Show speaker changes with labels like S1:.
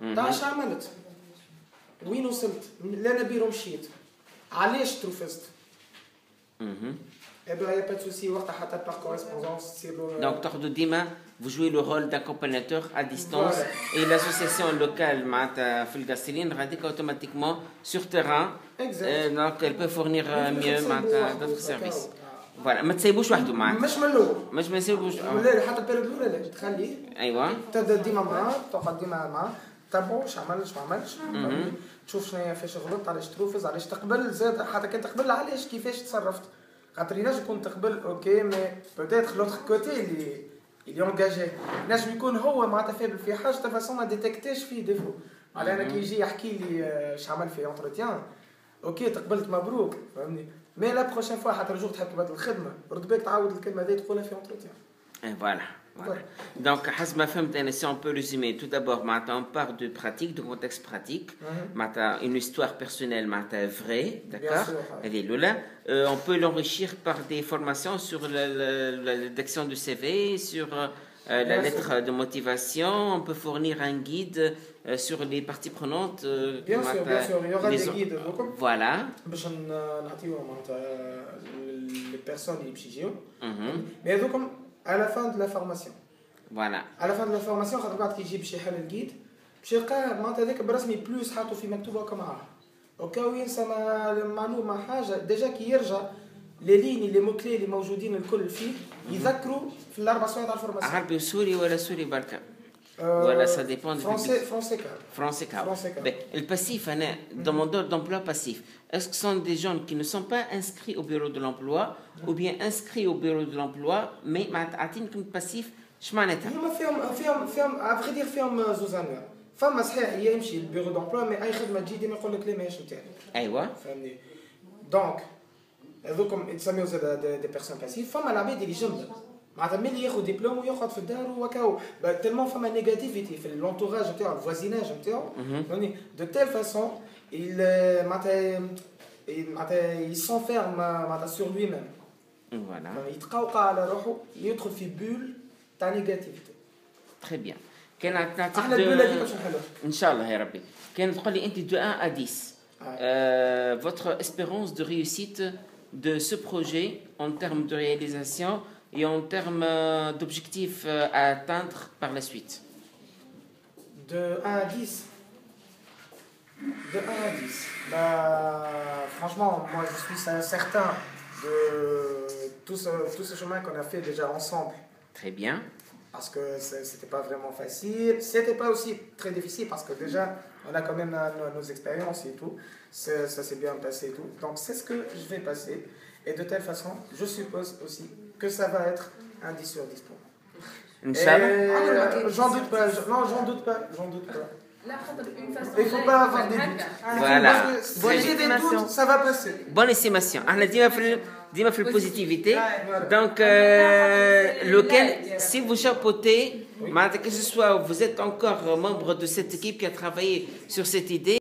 S1: اش عملت؟ وين وصلت؟ لا نبيرو مشيت. علاش تروفزت؟ Eh bien, il n'y a pas de souci, par correspondance.
S2: Donc, vous jouez le rôle d'accompagnateur à distance. Voilà. Et l'association locale, Fulgasteline, radique automatiquement sur terrain.
S1: Exact.
S2: Donc, elle peut fournir mieux d'autres services. Voilà. ما تسيبوش وحده معناتها.
S1: مش من الأول.
S2: مش ما يسيبوش.
S1: لا حتى البيريود الأولى لا تخليه.
S2: أيوه.
S1: تبدأ ديما معاه، تقعد ديما معاه، تتبعو واش عمل ما عملش. تشوف شنو فاش غلطت، علاش تروفز، علاش تقبل، زاد حتى كان تقبل علاش كيفاش تصرفت. خاطر ينجم يكون تقبل اوكي مي بوتيتر لوتر كوتي اللي انجاجي ينجم يكون هو معناتها فابل في حاجه فاسون ما ديتكتاش فيه ديفو. على انا كي يجي يحكي لي اش عمل في انتروتيان اوكي تقبلت مبروك فهمني مي لا بروشين فوا حتى الجور تحب تبدل الخدمه رد بالك تعاود الكلمه هذه تقولها في انتروتيان.
S2: Voilà. Voilà. Donc, si on peut résumer, tout d'abord, on part de pratique, de contexte pratique, une histoire personnelle vraie, d'accord? On peut l'enrichir par des formations sur la rédaction du CV, sur la lettre de motivation. On peut fournir un guide sur les parties prenantes.
S1: Bien sûr, il y aura des guides.
S2: Voilà.
S1: Les personnes qui mais donc, à la fin de la formation.
S2: Voilà.
S1: À la fin de la formation, خاطر بعد كي يجيب شي حل الجيد باش يلقاه معناتها هذاك برسمي بلوس حاطه في مكتوبه كما وكاو ينسى معلومه حاجه ديجا كي يرجع لي لين لي موكلي اللي موجودين الكل فيه يذكروا في الاربع ساعات تاع الفورماسيون.
S2: عربي وسوري ولا سوري بركه؟ ولا ça dépend du
S1: français
S2: car. Le passif, demandeur d'emploi passif. Est-ce que ce sont des gens qui ne sont pas inscrits au bureau de l'emploi ou bien inscrits au bureau de l'emploi mais معطين كلمة passif اش معناتها؟
S1: هما فيهم افغي دير فيهم زوز انواع. فما صحيح يمشي البيرو دامبلوا مي اي خدمه تجي ديما يقول لك لا ماهيش نتاعي.
S2: ايوا
S1: فهمني. دونك هذوكم يتسميو زاد دي بيرسون باسيف. فما العباد اللي جنب معناتها ملي ياخذ دبلوم ويقعد في الدار وكاو تالمون فما نيجاتيفيتي في لونتوراج نتاعو الفوازيناج نتاعو فهمني دو تيل فاسون معناتها يسونفيرم معناتها سور لوي ميم.
S2: فوالا
S1: يتقوقع على روحه يدخل في بول تاع نيجاتيفيتي.
S2: تري بيان. كان نعطيك
S1: احنا البول هذيك باش نحلوها
S2: ان شاء الله يا ربي. كان تقول لي انت دو 1 à 10 votre espérance de réussite de ce projet en termes de réalisation et en termes d'objectifs à atteindre par la suite.
S1: De 1 à 10. De 1 à 10. Bah, franchement, moi je suis certain de tout ce chemin qu'on a fait déjà ensemble.
S2: Très bien.
S1: Parce que c'était pas vraiment facile. C'était pas aussi très difficile parce que déjà on a quand même nos expériences et tout. Ça s'est bien passé et tout. Donc c'est ce que je vais passer. Et de telle façon, je suppose aussi que ça va être un 10 sur 10 pour moi. J'en doute pas. Non, j'en doute pas. Il ne faut pas avoir des doutes.
S2: Voilà.
S1: Si j'ai des doutes, ça va passer.
S2: Bonne estimation. Dis-moi la positivité. Donc, lequel, si vous chapeautez, que ce soit vous êtes encore membre de cette équipe qui a travaillé sur cette idée,